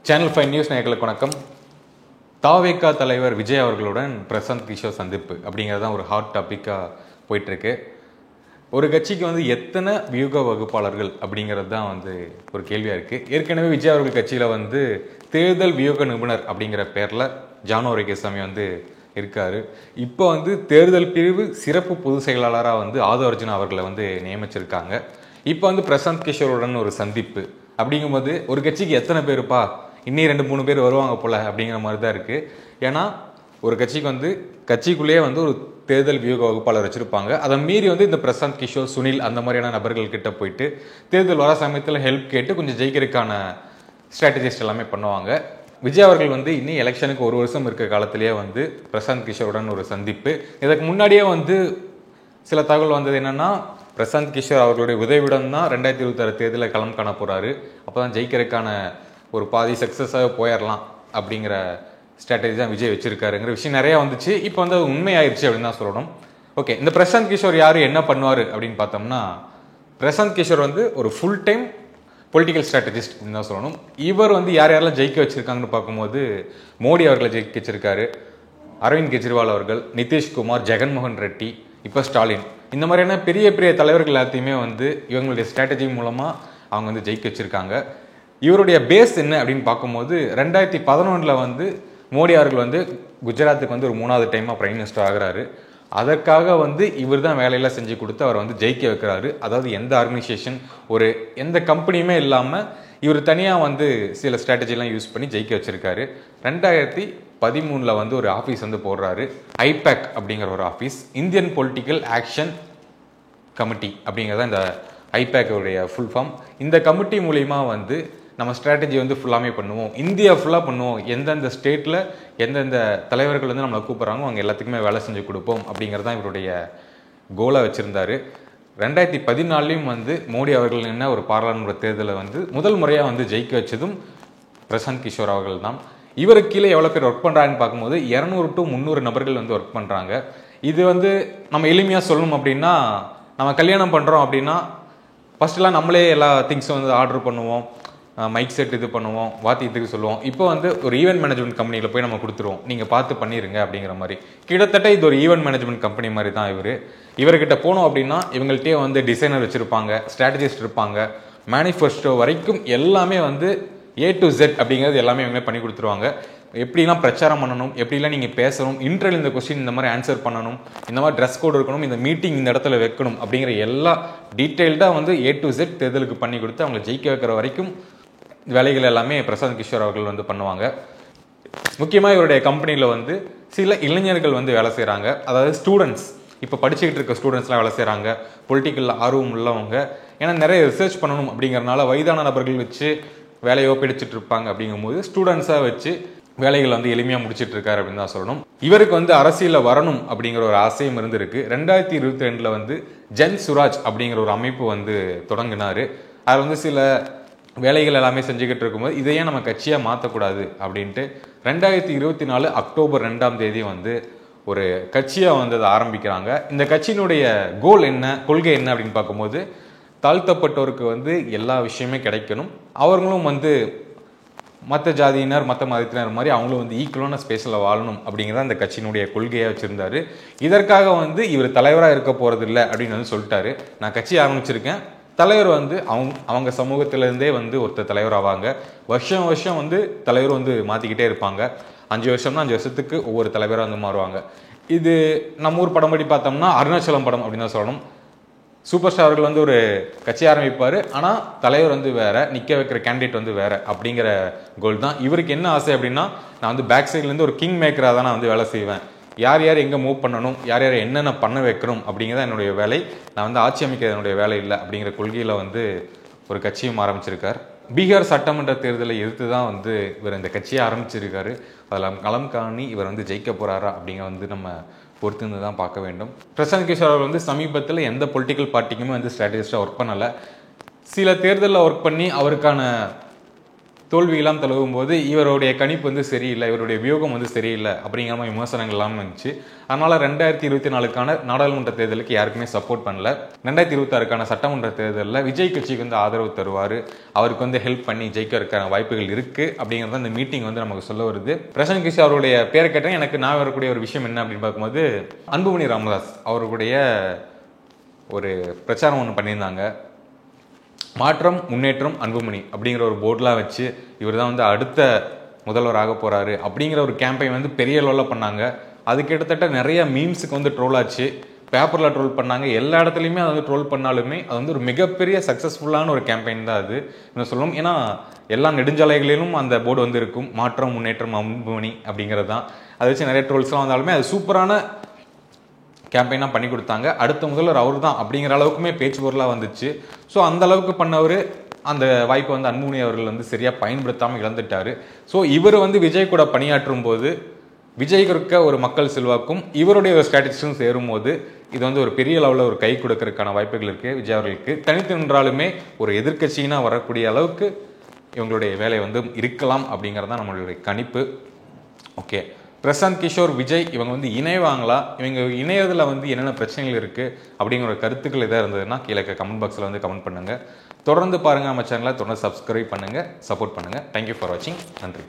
Channel 5 news நேயர்களுக்கு வணக்கம். தாவேகா தலைவர் விஜய் அவர்களுடன் பிரசாந்த் கிஷோர் சந்திப்பு அப்படிங்கிறது தான் ஒரு ஹாட் டாப்பிக்காக போயிட்டுருக்கு. ஒரு கட்சிக்கு எத்தனை வியூக வகுப்பாளர்கள் அப்படிங்கிறது தான் ஒரு கேள்வியாக இருக்குது. ஏற்கனவே விஜய் அவர்கள் கட்சியில் தேர்தல் வியூக நிபுணர் அப்படிங்கிற பேரில் ஜானோ ரெகேசாமி இருக்காரு. இப்போ தேர்தல் பிரிவு சிறப்பு பொதுச் செயலாளராக ஆதவ அர்ஜுனா அவர்களை நியமிச்சிருக்காங்க. இப்போ பிரசாந்த் கிஷோருடன் ஒரு சந்திப்பு அப்படிங்கும்போது ஒரு கட்சிக்கு எத்தனை பேருப்பா, இன்னும் 2-3 பேர் வருவாங்க போல அப்படிங்கிற மாதிரி தான் இருக்குது. ஏன்னா ஒரு கட்சிக்கு கட்சிக்குள்ளேயே ஒரு தேர்தல் வியூக வகுப்பாளர் வச்சுருப்பாங்க. அதை மீறி இந்த பிரசாந்த் கிஷோர், சுனில் அந்த மாதிரியான நபர்கள் கிட்ட போயிட்டு தேர்தல் வர சமயத்தில் ஹெல்ப் கேட்டு கொஞ்சம் ஜெயிக்கிறதுக்கான ஸ்ட்ராட்டஜிஸ்ட் எல்லாமே பண்ணுவாங்க. விஜய் அவர்கள் இன்னும் எலெக்ஷனுக்கு 1 வருஷம் இருக்க காலத்திலேயே பிரசாந்த் கிஷோருடன் ஒரு சந்திப்பு. இதுக்கு முன்னாடியே சில தகவல் வந்தது என்னன்னா, பிரசாந்த் கிஷோர் அவர்களுடைய உதவியுடன் தான் 2026 தேர்தலில் களம் காண போறாரு. அப்போதான் ஜெயிக்கிறதுக்கான ஒரு பாதி சக்ஸஸாக போயிடலாம் அப்படிங்கிற ஸ்ட்ராட்டஜி தான் விஜய் வச்சிருக்காருங்கிற விஷயம் நிறையா வந்துச்சு. இப்போ அது உண்மையாயிருச்சு அப்படின்னு தான் சொல்லணும். ஓகே, இந்த பிரசாந்த் கிஷோர் யார், என்ன பண்ணுவார் அப்படின்னு பார்த்தோம்னா, பிரசாந்த் கிஷோர் ஒரு ஃபுல் டைம் பொலிட்டிக்கல் ஸ்ட்ராட்டஜிஸ்ட் அப்படின்னு தான் சொல்லணும். இவர் யார் யாரெல்லாம் ஜெயிக்க வச்சிருக்காங்கன்னு பார்க்கும்போது, மோடி அவர்களை ஜெயிக்க வச்சிருக்காரு, அரவிந்த் கெஜ்ரிவால் அவர்கள், நிதிஷ்குமார், ஜெகன்மோகன் ரெட்டி, இப்போ ஸ்டாலின், இந்த மாதிரியான பெரிய பெரிய தலைவர்கள் எல்லாத்தையுமே இவங்களுடைய ஸ்ட்ராட்டஜி மூலமாக அவங்க ஜெயிக்க வச்சிருக்காங்க. இவருடைய பேஸ் என்ன அப்படின்னு பார்க்கும்போது, 2011 மோடி அவர்கள் குஜராத்துக்கு ஒரு 3வது டைமாக பிரைம் மினிஸ்டர் ஆகிறாரு. அதற்காக இவர் தான் வேலையெல்லாம் செஞ்சு கொடுத்து அவர் ஜெயிக்க வைக்கிறாரு. அதாவது எந்த ஆர்கனைசேஷன், எந்த கம்பெனியுமே இல்லாமல் இவர் தனியாக சில ஸ்ட்ராட்டஜிலாம் யூஸ் பண்ணி ஜெயிக்க வச்சிருக்காரு. 2013 ஒரு ஆஃபீஸ் போடுறாரு, ஐபேக் அப்படிங்கிற ஒரு office, Indian political action committee அப்படிங்கிறத இந்த ஐபேக்கோடைய ஃபுல் ஃபார்ம். இந்த கமிட்டி மூலிமா நம்ம ஸ்ட்ராட்டஜி ஃபுல்லாமே பண்ணுவோம், இந்தியா ஃபுல்லாக பண்ணுவோம், எந்தெந்த ஸ்டேட்டில் எந்தெந்த தலைவர்கள் நம்மளை கூப்பிட்றாங்க அவங்க எல்லாத்துக்குமே வேலை செஞ்சு கொடுப்போம் அப்படிங்கிறது தான் இவருடைய கோலாக வச்சுருந்தாரு. 2014 மோடி அவர்கள் என்ன ஒரு பாராளுமன்ற தேர்தலை முதல் முறையாக ஜெயிக்க வச்சதும் பிரசாந்த் கிஷோர் அவர்கள் தான். இவருக்கு கீழே எவ்வளோ பேர் ஒர்க் பண்ணுறாங்கன்னு பார்க்கும்போது 200 to 300 நபர்கள் ஒர்க் பண்ணுறாங்க. இது நம்ம எளிமையாக சொல்லணும் அப்படின்னா, நம்ம கல்யாணம் பண்ணுறோம் அப்படின்னா ஃபஸ்ட்டுலாம் நம்மளே எல்லா திங்ஸும் ஆர்டர் பண்ணுவோம், மைக் செட் இது பண்ணுவோம், வாத்தி இதுக்கு சொல்லுவோம். இப்போ ஒரு ஈவெண்ட் மேனேஜ்மெண்ட் கம்பெனியில் போய் நம்ம கொடுத்துருவோம், நீங்கள் பார்த்து பண்ணிடுங்க அப்படிங்கிற மாதிரி. கிட்டத்தட்ட இது ஒரு ஈவெண்ட் மேனேஜ்மெண்ட் கம்பெனி மாதிரி தான் இவர்கிட்ட போனோம் அப்படின்னா இவங்கள்ட்டே டிசைனர் வச்சுருப்பாங்க, ஸ்ட்ராட்டஜிஸ்ட் இருப்பாங்க, மேனிஃபெஸ்டோ வரைக்கும் எல்லாமே A to Z அப்படிங்கிறது எல்லாமே இவங்களே பண்ணி கொடுத்துருவாங்க. எப்படிலாம் பிரச்சாரம் பண்ணணும், எப்படிலாம் நீங்கள் பேசணும், இன்டர்வியூ இந்த கொஸ்டின் இந்த மாதிரி ஆன்சர் பண்ணணும், இந்த மாதிரி ட்ரெஸ் கோட் இருக்கணும், இந்த மீட்டிங் இந்த இடத்துல வைக்கணும் அப்படிங்கிற எல்லா டீட்டெயில்டாக A to Z தேர்தலுக்கு பண்ணி கொடுத்து அவங்களை ஜெயிக்க வைக்கிற வரைக்கும் வேலைகள் எல்லாமே பிரசாந்த் கிஷோர் அவர்கள் பண்ணுவாங்க. முக்கியமாக இவருடைய கம்பெனியில் சில இளைஞர்கள் வேலை செய்கிறாங்க. அதாவது ஸ்டூடெண்ட்ஸ், இப்போ படிச்சுக்கிட்டு இருக்க ஸ்டூடெண்ட்ஸ்லாம் வேலை செய்கிறாங்க, பொலிட்டிக்கலில் ஆர்வம் உள்ளவங்க. ஏன்னா நிறைய ரிசர்ச் பண்ணணும் அப்படிங்கிறனால வயதான நபர்கள் வச்சு வேலையோ பிடிச்சிட்டு இருப்பாங்க. அப்படிங்கும்போது ஸ்டூடெண்ட்ஸாக வச்சு வேலைகள் எளிமையாக முடிச்சிட்டு இருக்காரு அப்படின்னு தான் சொல்லணும். இவருக்கு அரசியலில் வரணும் அப்படிங்கிற ஒரு ஆசையும் இருந்திருக்கு. 2022 ஜன் சுராஜ் அப்படிங்கிற ஒரு அமைப்பு தொடங்கினாரு. அதில் சில வேலைகள் எல்லாமே செஞ்சுக்கிட்டு இருக்கும்போது இதையே நம்ம கட்சியாக மாற்றக்கூடாது அப்படின்ட்டு 2024 அக்டோபர் 2ஆம் தேதி ஒரு கட்சியாக அதை ஆரம்பிக்கிறாங்க. இந்த கட்சியினுடைய கோல் என்ன, கொள்கை என்ன அப்படின்னு பார்க்கும்போது, தாழ்த்தப்பட்டோருக்கு எல்லா விஷயமே கிடைக்கணும், அவர்களும் மற்ற ஜாதியினர் மற்ற மதத்தினர் மாதிரி அவங்களும் ஈக்குவலான ஸ்பேஸில் வாழணும் அப்படிங்கிறத அந்த கட்சியினுடைய கொள்கையாக வச்சுருந்தாரு. இதற்காக இவர் தலைவராக இருக்க போகிறது இல்லை அப்படின்னு சொல்லிட்டாரு. நான் கட்சி ஆரம்பிச்சிருக்கேன், தலைவர் அவங்க சமூகத்திலேருந்தே ஒருத்தர் தலைவர் ஆவாங்க, வருஷம் வருஷம் தலைவர் மாற்றிக்கிட்டே இருப்பாங்க, 5 வருஷம்னா 5 வருஷத்துக்கு ஒவ்வொரு தலைவராக மாறுவாங்க. இது நம்ம ஊர் படம் படி பார்த்தோம்னா அருணாச்சலம் படம் அப்படின்னு தான் சொல்லணும். சூப்பர் ஸ்டார் அவர்கள் ஒரு கட்சி ஆரம்பிப்பார், ஆனால் தலைவர் வேற, நிற்க வைக்கிற கேண்டிடேட் வேற அப்படிங்கிற கோல் தான் இவருக்கு. என்ன ஆசை அப்படின்னா, நான் பேக் சைட்லேருந்து ஒரு கிங் மேக்கராக தான் நான் வேலை செய்வேன், யார் யார் எங்கே மூவ் பண்ணணும், யார் யார் என்னென்ன பண்ண வைக்கணும் அப்படிங்கிறத என்னுடைய வேலை, நான் ஆட்சி அமைக்கிறது என்னுடைய வேலை இல்லை அப்படிங்கிற கொள்கையில் ஒரு கட்சியும் ஆரம்பிச்சிருக்கார். பீகார் சட்டமன்ற தேர்தலை எதிர்த்து தான் இவர் இந்த கட்சியை ஆரம்பிச்சிருக்காரு. அதில் களம் காணி இவர் ஜெயிக்க போகிறாரா அப்படிங்கிற நம்ம பொறுத்து தான் பார்க்க வேண்டும். பிரசாந்த் கிஷோர் அவர்கள் சமீபத்தில் எந்த பொலிட்டிக்கல் பார்ட்டிக்குமே ஸ்ட்ராட்டஜிஸ்டாக ஒர்க் பண்ணலை. சில தேர்தலில் ஒர்க் பண்ணி அவருக்கான தோல்வியெல்லாம் தழுவும் போது இவருடைய கணிப்பு வந்து சரியில்லை, இவருடைய வியூகம் வந்து சரியில்லை அப்படிங்கிற மாதிரி விமர்சனங்கள் எல்லாம் இருந்துச்சு. அதனால 2024க்கான நாடாளுமன்ற தேர்தலுக்கு யாருக்குமே சப்போர்ட் பண்ணல. 2026க்கான சட்டமன்ற தேர்தலில் விஜய் கட்சிக்கு வந்து ஆதரவு தருவார், அவருக்கு வந்து ஹெல்ப் பண்ணி ஜெயிக்க இருக்க வாய்ப்புகள் இருக்கு அப்படிங்கிறத இந்த மீட்டிங் வந்து நமக்கு சொல்ல வருது. பிரசாந்த் கிஷோர் அவருடைய பேரை கேட்டால் எனக்கு நான் வரக்கூடிய ஒரு விஷயம் என்ன அப்படின்னு பார்க்கும்போது, அன்புமணி ராமதாஸ் அவருடைய ஒரு பிரச்சாரம் ஒன்று பண்ணியிருந்தாங்க. மாற்றம் முன்னேற்றம் அன்புமணி அப்படிங்கிற ஒரு போர்டெலாம் வச்சு இவர் தான் வந்து அடுத்த முதல்வராக போகிறாரு அப்படிங்கிற ஒரு கேம்பெயின் வந்து பெரிய லெவலில் பண்ணாங்க. அது கிட்டத்தட்ட நிறைய மீம்ஸுக்கு வந்து ட்ரோல் ஆச்சு, பேப்பரில் ட்ரோல் பண்ணாங்க, எல்லா இடத்துலையுமே அதை வந்து ட்ரோல் பண்ணாலுமே அது வந்து ஒரு மிகப்பெரிய சக்ஸஸ்ஃபுல்லான ஒரு கேம்பெயின் தான் அது என்ன சொல்லணும். ஏன்னா எல்லா நெடுஞ்சாலைகளிலும் அந்த போர்டு வந்து இருக்கும், மாற்றம் முன்னேற்றம் அன்புமணி அப்படிங்கிறது தான். அதை வச்சு நிறைய ட்ரோல்ஸ்லாம் வந்தாலுமே அது சூப்பரான கேம்பெயினாக பண்ணி கொடுத்தாங்க. அடுத்த முதல்வர் அவர் தான் அப்படிங்கிற அளவுக்குமே பேச்சு பொருளாக வந்துச்சு. ஸோ அந்த அளவுக்கு பண்ணவர் அந்த வாய்ப்பை வந்து அன்புமணி அவர்கள் வந்து சரியாக பயன்படுத்தாமல் இழந்துட்டார். ஸோ இவர் வந்து விஜய் கூட பணியாற்றும் போது விஜய்க்கு இருக்க ஒரு மக்கள் செல்வாக்கும் இவருடைய ஒரு ஸ்ட்ராட்டஜிஸும் சேரும்போது இது வந்து ஒரு பெரிய லெவலில் ஒரு கை கொடுக்கறதுக்கான வாய்ப்புகள் இருக்குது விஜய் அவர்களுக்கு. தனித்து நின்றாலுமே ஒரு எதிர்க்கட்சியினா வரக்கூடிய அளவுக்கு இவங்களுடைய வேலை வந்து இருக்கலாம் அப்படிங்கிறது தான் நம்மளுடைய கணிப்பு. ஓகே, பிரசாந்த் கிஷோர் விஜய் இவங்க வந்து இணைவாங்களா, இவங்க இணையதில் வந்து என்னென்ன பிரச்சனைகள் இருக்குது அப்படிங்கிற கருத்துக்கள் எதாவது இருந்ததுன்னா கீழே கமெண்ட் பாக்ஸில் வந்து கமெண்ட் பண்ணுங்கள். தொடர்ந்து பாருங்கள், நம்ம சேனலை தொடர்ந்து சப்ஸ்கிரைப் பண்ணுங்கள், சப்போர்ட் பண்ணுங்கள். தேங்க்யூ ஃபார் வாட்சிங். நன்றி.